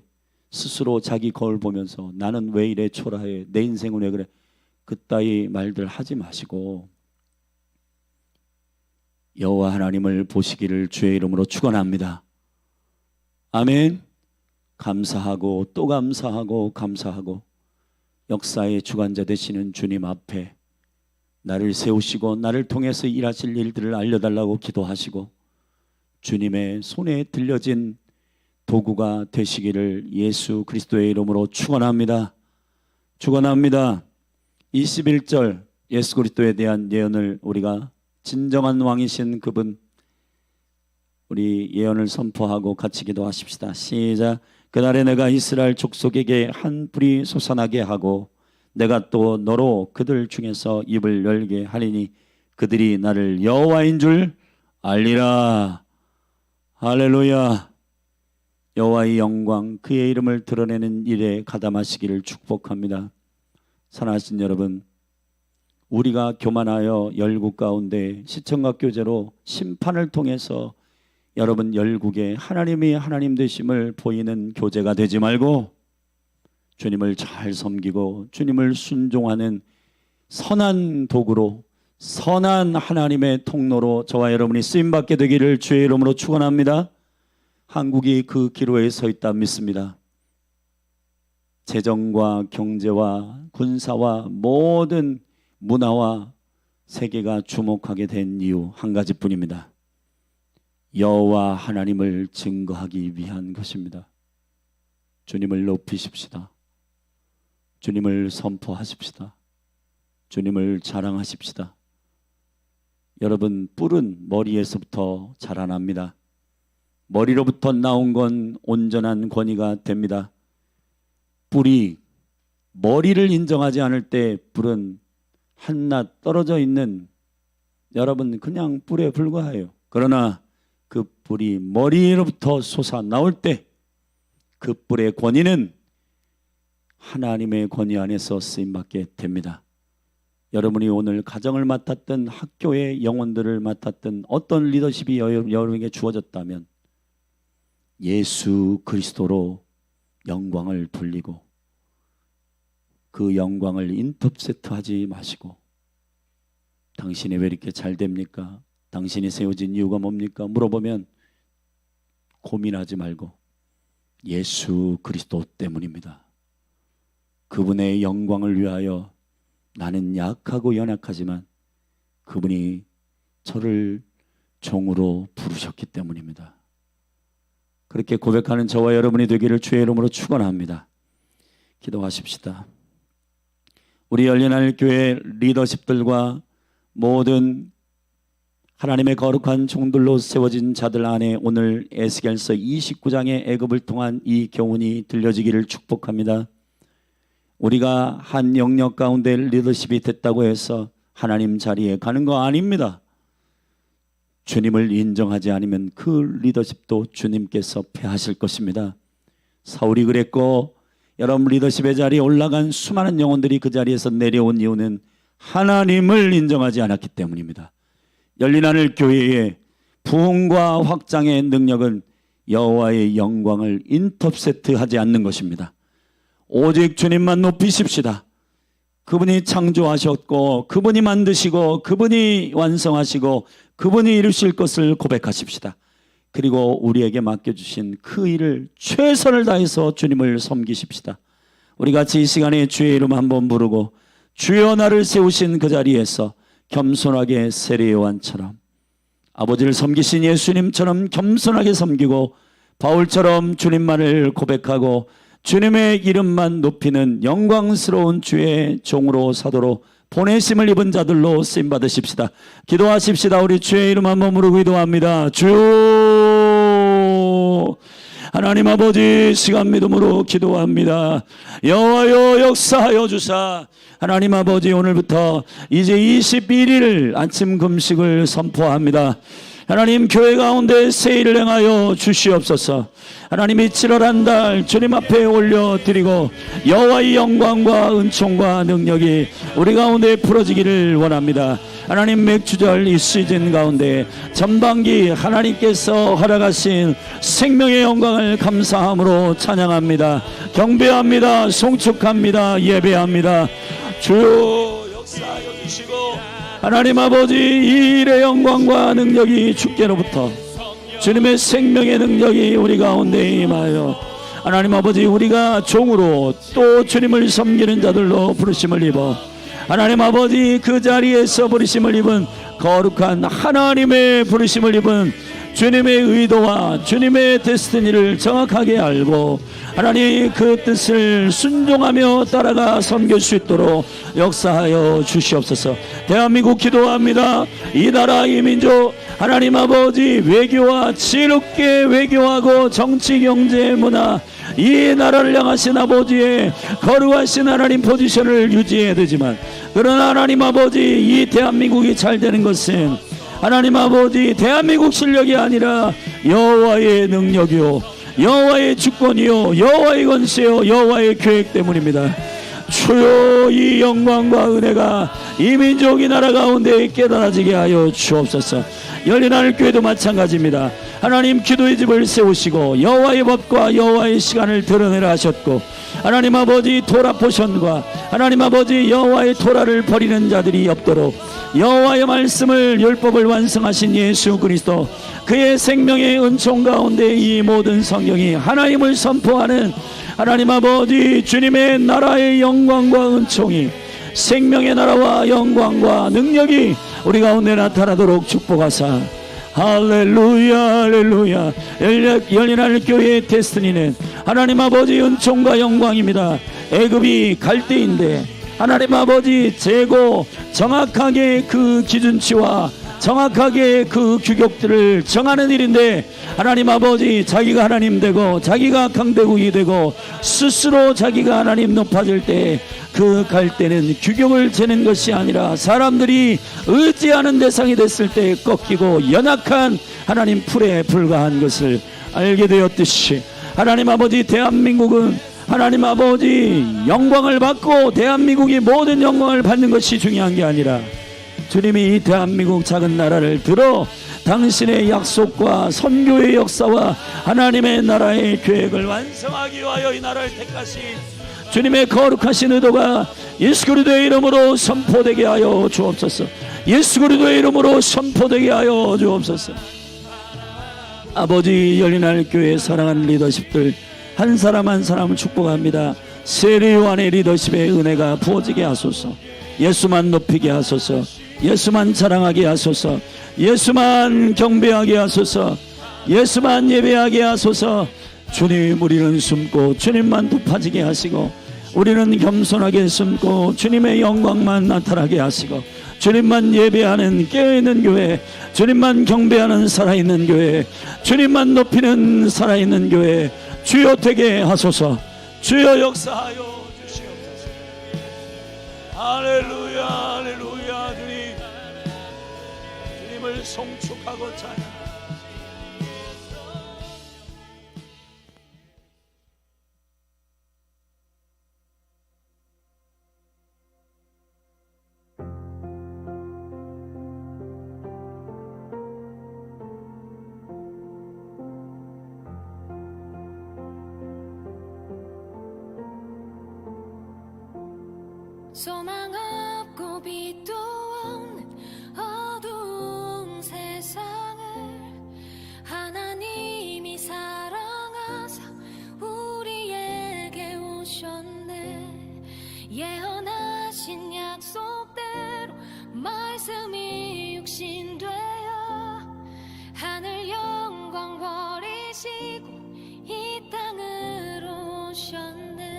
스스로 자기 거울 보면서 나는 왜 이래 초라해, 내 인생은 왜 그래, 그따위 말들 하지 마시고 여호와 하나님을 보시기를 주의 이름으로 축원합니다. 아멘. 감사하고 또 감사하고 감사하고 역사의 주관자 되시는 주님 앞에 나를 세우시고 나를 통해서 일하실 일들을 알려달라고 기도하시고 주님의 손에 들려진 도구가 되시기를 예수 그리스도의 이름으로 축원합니다. 축원합니다. 21절 예수 그리스도에 대한 예언을 우리가 진정한 왕이신 그분 우리 예언을 선포하고 같이 기도하십시다. 시작. 그날에 내가 이스라엘 족속에게 한 뿔이 솟아나게 하고 내가 또 너로 그들 중에서 입을 열게 하리니 그들이 나를 여호와인 줄 알리라. 할렐루야. 여호와의 영광 그의 이름을 드러내는 일에 가담하시기를 축복합니다. 사랑하신 여러분, 우리가 교만하여 열국 가운데 시청각 교제로 심판을 통해서 여러분 열국에 하나님이 하나님 되심을 보이는 교제가 되지 말고 주님을 잘 섬기고 주님을 순종하는 선한 도구로 선한 하나님의 통로로 저와 여러분이 쓰임받게 되기를 주의 이름으로 축원합니다. 한국이 그 기로에 서 있다 믿습니다. 재정과 경제와 군사와 모든 문화와 세계가 주목하게 된 이유 한 가지뿐입니다. 여호와 하나님을 증거하기 위한 것입니다. 주님을 높이십시다. 주님을 선포하십시다. 주님을 자랑하십시다. 여러분, 뿔은 머리에서부터 자라납니다. 머리로부터 나온 건 온전한 권위가 됩니다. 뿔이 머리를 인정하지 않을 때 뿔은 한낱 떨어져 있는 여러분 그냥 뿔에 불과해요. 그러나 그 뿔이 머리로부터 솟아 나올 때 그 뿔의 권위는 하나님의 권위 안에서 쓰임받게 됩니다. 여러분이 오늘 가정을 맡았던 학교의 영혼들을 맡았던 어떤 리더십이 여러분에게 주어졌다면 예수 그리스도로 영광을 돌리고 그 영광을 인터셉트하지 마시고 당신이 왜 이렇게 잘 됩니까? 당신이 세워진 이유가 뭡니까? 물어보면 고민하지 말고 예수 그리스도 때문입니다. 그분의 영광을 위하여 나는 약하고 연약하지만 그분이 저를 종으로 부르셨기 때문입니다. 그렇게 고백하는 저와 여러분이 되기를 주의 이름으로 축원합니다. 기도하십시다. 우리 열린하늘 교회 리더십들과 모든 하나님의 거룩한 종들로 세워진 자들 안에 오늘 에스겔서 29장의 애굽을 통한 이 교훈이 들려지기를 축복합니다. 우리가 한 영역 가운데 리더십이 됐다고 해서 하나님 자리에 가는 거 아닙니다. 주님을 인정하지 않으면 그 리더십도 주님께서 패하실 것입니다. 사울이 그랬고 여러분 리더십의 자리에 올라간 수많은 영혼들이 그 자리에서 내려온 이유는 하나님을 인정하지 않았기 때문입니다. 열린하늘 교회의 부흥과 확장의 능력은 여호와의 영광을 인터셉트하지 않는 것입니다. 오직 주님만 높이십시다. 그분이 창조하셨고 그분이 만드시고 그분이 완성하시고 그분이 이루실 것을 고백하십시다. 그리고 우리에게 맡겨주신 그 일을 최선을 다해서 주님을 섬기십시다. 우리 같이 이 시간에 주의 이름 한번 부르고 주여 나를 세우신 그 자리에서 겸손하게 세례 요한처럼 아버지를 섬기신 예수님처럼 겸손하게 섬기고 바울처럼 주님만을 고백하고 주님의 이름만 높이는 영광스러운 주의 종으로 사도로 보내심을 입은 자들로 쓰임받으십시다. 기도하십시다. 우리 주의 이름 한번 부르고 기도합니다. 주 하나님 아버지 시간 믿음으로 기도합니다. 여호와여 역사하여 주사 하나님 아버지 오늘부터 이제 21일 아침 금식을 선포합니다. 하나님 교회 가운데 새 일을 행하여 주시옵소서. 하나님이 7월 한 달 주님 앞에 올려드리고 여호와의 영광과 은총과 능력이 우리 가운데 풀어지기를 원합니다. 하나님 맥주절 이 시즌 가운데 전반기 하나님께서 허락하신 생명의 영광을 감사함으로 찬양합니다. 경배합니다. 송축합니다. 예배합니다. 주여 역사하여 주시고 하나님 아버지 이 일의 영광과 능력이 주께로부터 주님의 생명의 능력이 우리 가운데 임하여 하나님 아버지 우리가 종으로 또 주님을 섬기는 자들로 부르심을 입어 하나님 아버지 그 자리에서 부르심을 입은 거룩한 하나님의 부르심을 입은 주님의 의도와 주님의 데스티니를 정확하게 알고 하나님 그 뜻을 순종하며 따라가 섬길 수 있도록 역사하여 주시옵소서. 대한민국 기도합니다. 이 나라 이 민족 하나님 아버지 외교와 지혜롭게 외교하고 정치 경제 문화 이 나라를 향하신 아버지의 거룩하신 하나님 포지션을 유지해야 되지만 그러나 하나님 아버지 이 대한민국이 잘 되는 것은 하나님 아버지 대한민국 실력이 아니라 여호와의 능력이요 여호와의 주권이요 여호와의 권세요 여호와의 계획 때문입니다. 주여 이 영광과 은혜가 이 민족 이 나라 가운데 깨달아지게 하여 주옵소서. 열린하늘 교회도 마찬가지입니다. 하나님 기도의 집을 세우시고 여호와의 법과 여호와의 시간을 드러내라 하셨고 하나님 아버지 토라 포션과 하나님 아버지 여호와의 토라를 버리는 자들이 없도록 여호와의 말씀을 율법을 완성하신 예수 그리스도 그의 생명의 은총 가운데 이 모든 성경이 하나님을 선포하는 하나님 아버지 주님의 나라의 영광과 은총이 생명의 나라와 영광과 능력이 우리 가운데 나타나도록 축복하사 할렐루야 할렐루야. 열린하늘 교회의 데스티니는 하나님 아버지 은총과 영광입니다. 애굽이 갈대인데 하나님 아버지 재고 정확하게 그 기준치와 정확하게 그 규격들을 정하는 일인데 하나님 아버지 자기가 하나님 되고 자기가 강대국이 되고 스스로 자기가 하나님 높아질 때 그 갈대는 규격을 재는 것이 아니라 사람들이 의지하는 대상이 됐을 때 꺾이고 연약한 하나님 풀에 불과한 것을 알게 되었듯이 하나님 아버지 대한민국은 하나님 아버지, 영광을 받고 대한민국이 모든 영광을 받는 것이 중요한 게 아니라 주님이 이 대한민국 작은 나라를 들어 당신의 약속과 선교의 역사와 하나님의 나라의 계획을 완성하기 위하여 이 나라를 택하신 주님의 거룩하신 의도가 예수 그리스도의 이름으로 선포되게 하여 주옵소서. 예수 그리스도의 이름으로 선포되게 하여 주옵소서. 아버지, 열린하늘교회 사랑하는 리더십들 한 사람 한 사람을 축복합니다. 세례 요한의 리더십의 은혜가 부어지게 하소서. 예수만 높이게 하소서. 예수만 자랑하게 하소서. 예수만 경배하게 하소서. 예수만 예배하게 하소서. 주님, 우리는 숨고 주님만 높아지게 하시고, 우리는 겸손하게 숨고 주님의 영광만 나타나게 하시고, 주님만 예배하는 깨어있는 교회, 주님만 경배하는 살아있는 교회, 주님만 높이는 살아있는 교회 주여 되게 하소서. 주여 역사하여 주시옵소서. 할렐루야, 할렐루야. 주님을 송축하고 찬양.
소망 없고 빛도 없는 어두운 세상을 하나님이 사랑하사 우리에게 오셨네. 예언하신 약속대로 말씀이 육신되어 하늘 영광 버리시고 이 땅으로 오셨네.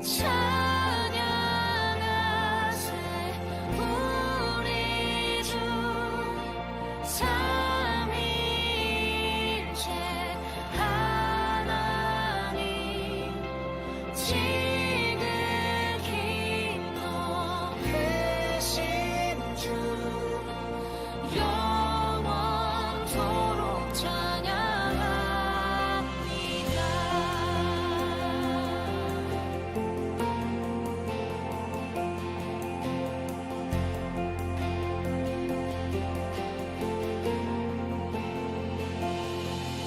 찬양하세 우리 주 삼위일체 하나님, 지극히 높으신 주 영원토록 찬양합니다.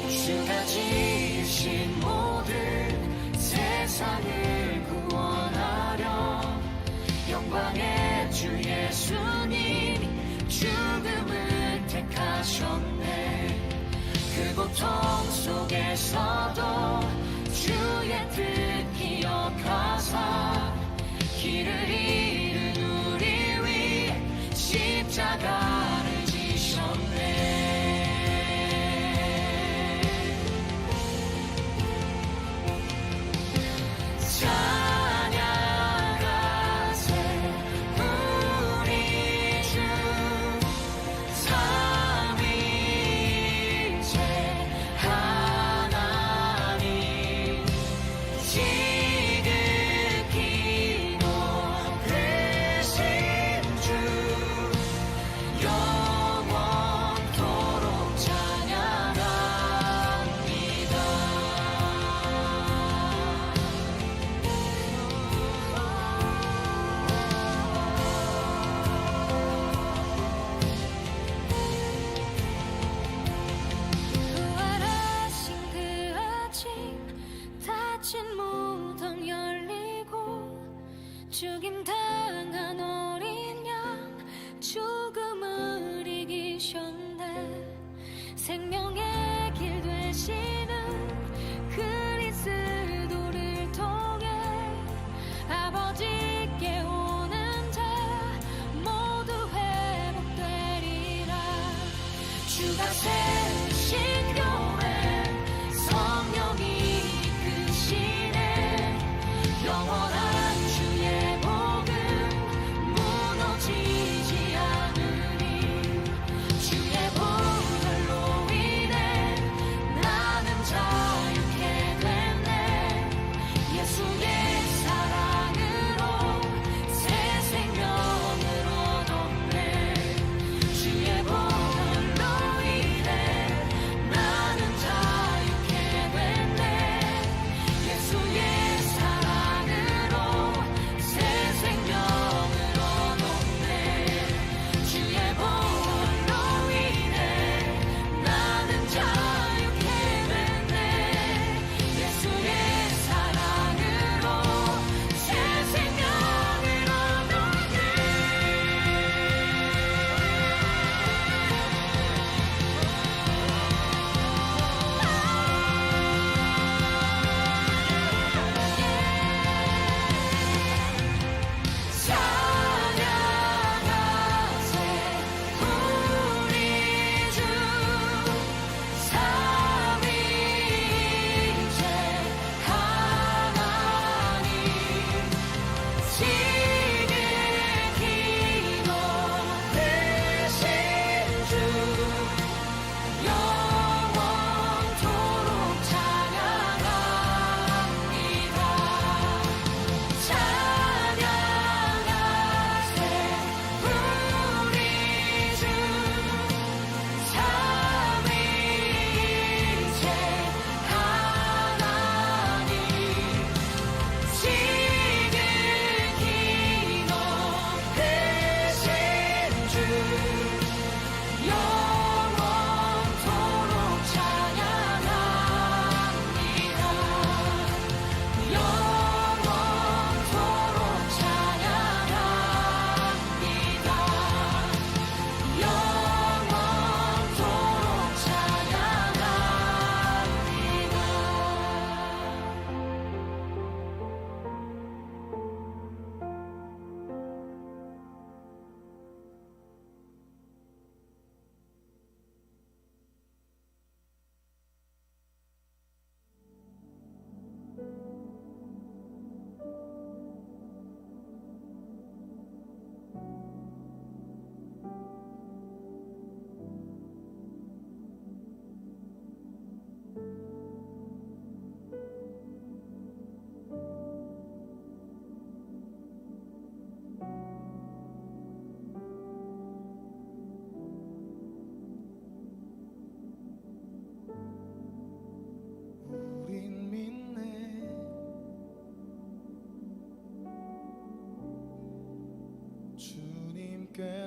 주가 지으신 모든 세상을 구원하려 영광의 주 예수님이 죽음을 택하셨네. 그 고통 속에서도 주의 뜻 기억하사 길을 잃은 우리 위해 십자가를 지셨네. 찬양하세 우리 주 삼위일체 하나님, 지극히 높으신 주 영원토록 찬양합니다. 부활하신 그 아침 닫힌 무덤 열리고 죽임당한 어린 양 죽음을 이기셨네. 생명의 길 되시는 그리스도를 통해 아버지께 오는 자 모두 회복되리라. 주가 세우신 교회 성령이 이끄시네. 영원한 주의 복음 무너지지 않으리. 주의 보혈로 인해 나는 자유케 됐네. 예수의 사랑으로 새 생명을 얻었네. 주의 보혈로 인해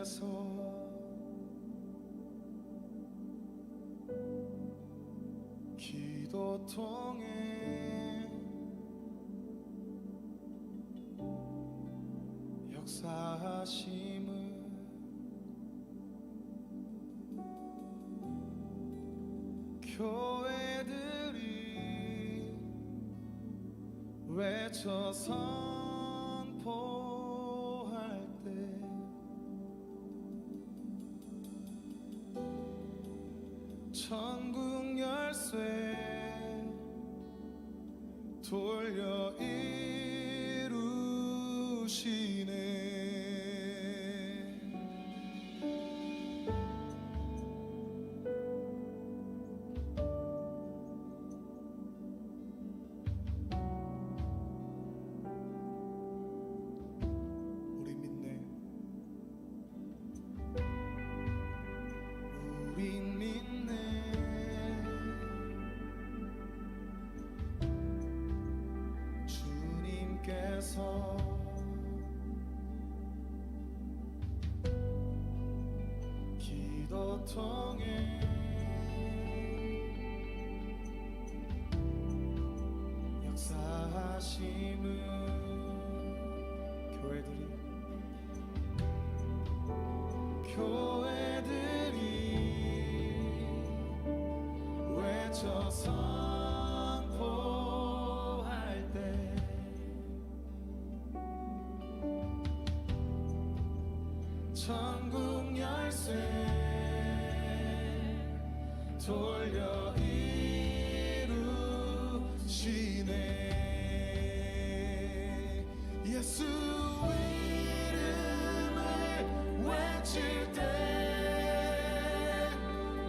주님께서 기도통에 역사하심을 교회들이 외쳐 선포할 때 천국 열쇠 돌려 이루시네. 우리 믿네. 우린 믿네. 주님께서 기도통에 역사하심을 교회들이 외쳐 선포할 때 천국 열쇠 돌려 이루시네. 예수 이름을 외칠 때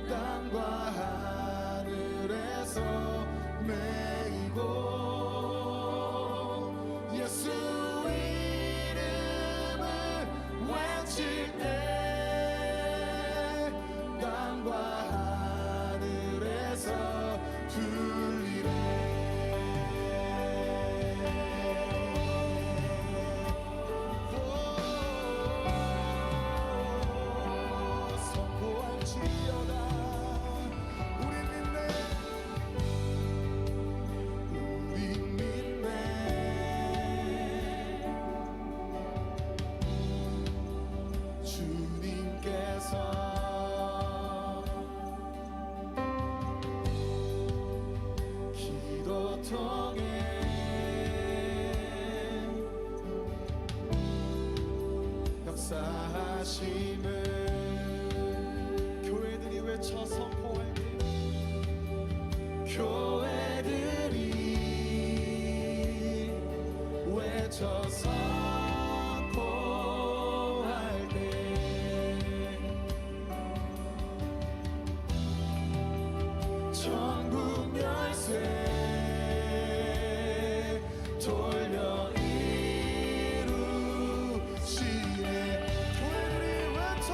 땅과 하늘에서 메이고 예수 이름을 외칠 때 땅과 하늘에서 들리네. 선포할지어다. 우리 믿네. 우리 믿네. 주님께서 기도통에 역사하심을 교회들이 외쳐 선포할 때 교회들이 외쳐 선포할 때 천국 열쇠 돌려 이루시네. 교회들이 외쳐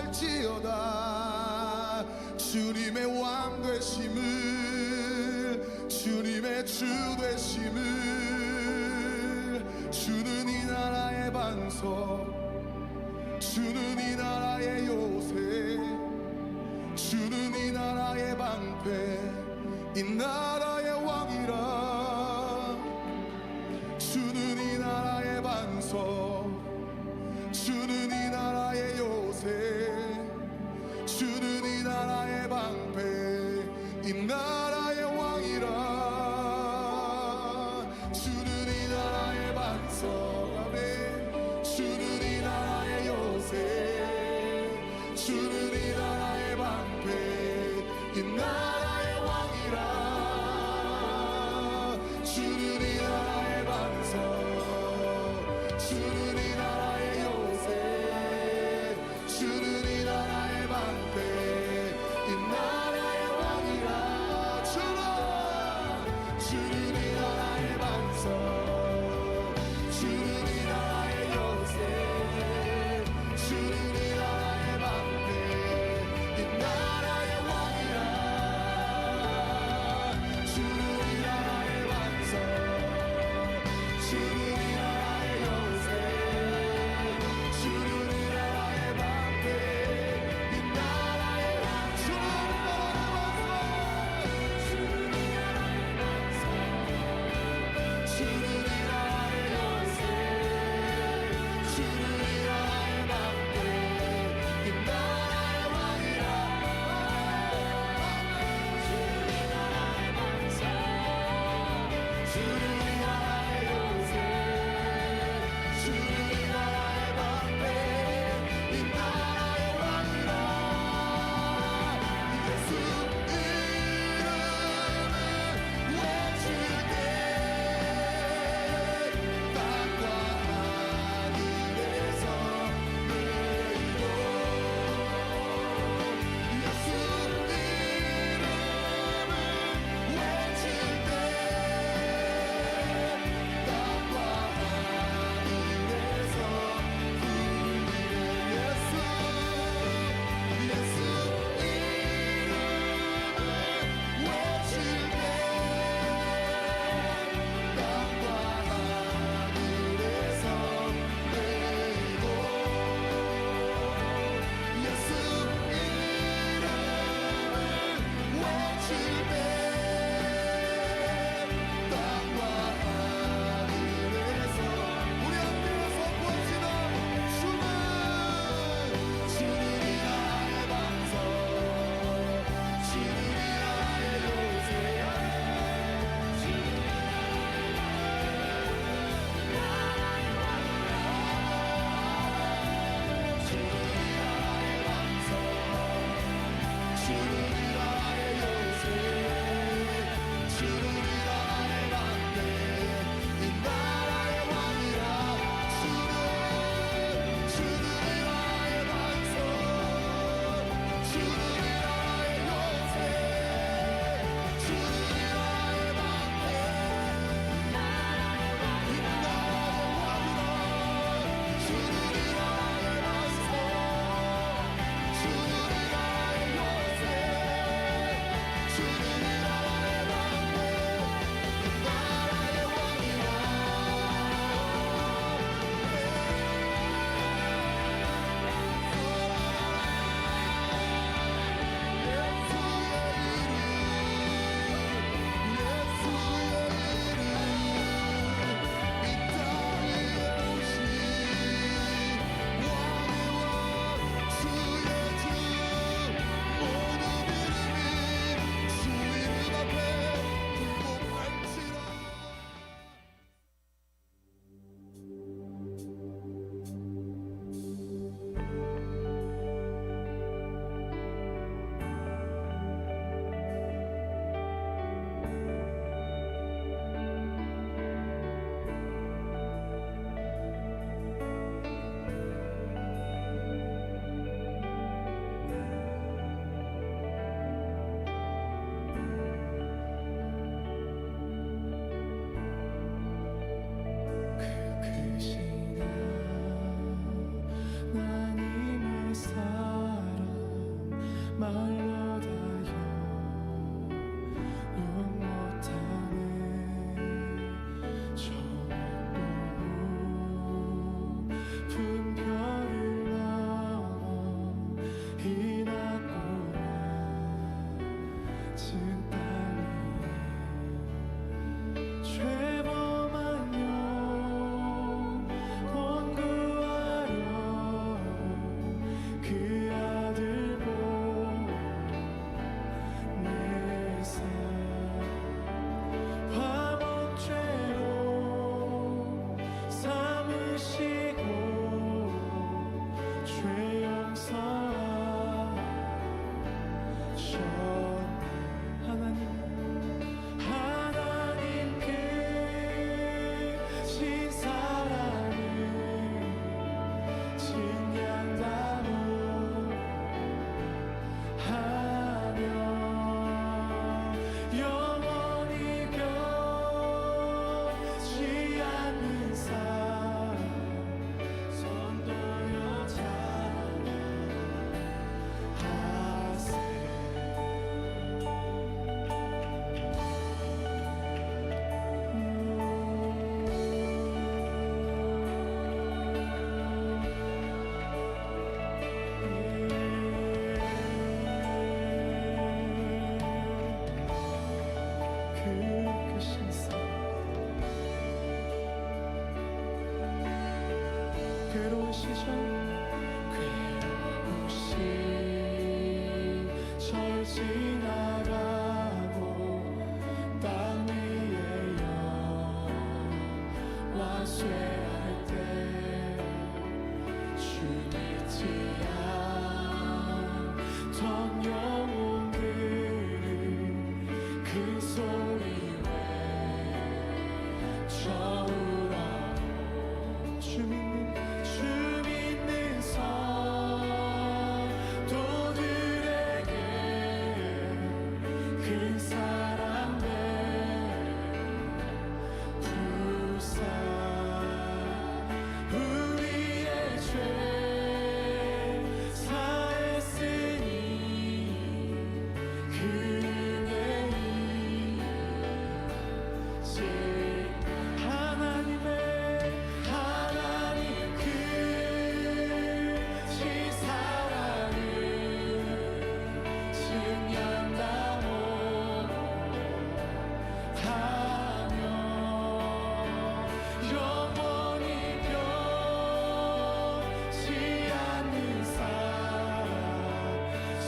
영광일지어다. 주님의 왕 되심을, 주님의 주 되심을, 주는 이 나라의 반석, 주는 이 나라의 요새, 주는 이 나라의 방패, 이 나라의 왕이라. 주는 이 나라의 반석, 주는 이 나라의 요새, 주는 이 나라의 방패, 이 나라의 왕이라. 주는 이 나라의 반석, 아멘. 주는 이 나라의 요새, 주는 이 나라의 방패, 이 나라의 왕이라. 주는 이 나라의 반석, 주는 이 나라의 요새, 주는 이 나라의 방패, 이 나라의 왕이라. 주는 이 나라의 반석, 주는 이 나라의 요새, 주는 이 나라의 방패, 말로 다 영원 못하네. 저 높은 별을 넘어 이 낮고와 진 땅이 죄범한 영 본구하려 그 아들 보내사 화목죄로 삼으시고 죄 용서하셨네. 하나님 크신 사랑을 진양다고 하며 영원히 변치 않는 삶 선도여 자랑하세. 그 크신 사랑 괴로우시죠? 괴로우시 절 지나가고 땅 위에 영화 쇠할 때 주 믿지 않던 영혼들을 그 소리 외쳐우라고 주 믿는 성도들에게 그 사랑 베푸사 우리의 죄 사했으니 그 은혜 이제 하나님 크신 사랑을 증량다고 하며 영원히 변치 않는 삶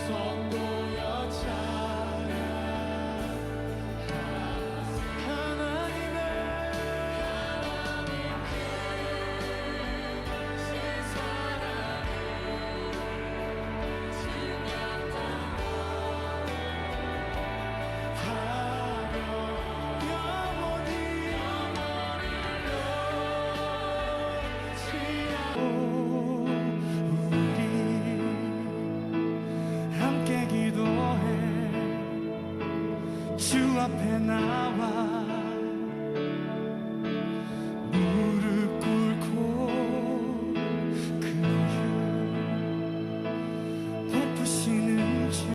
성도여 하나님의 함께 기도해 주 앞에 나와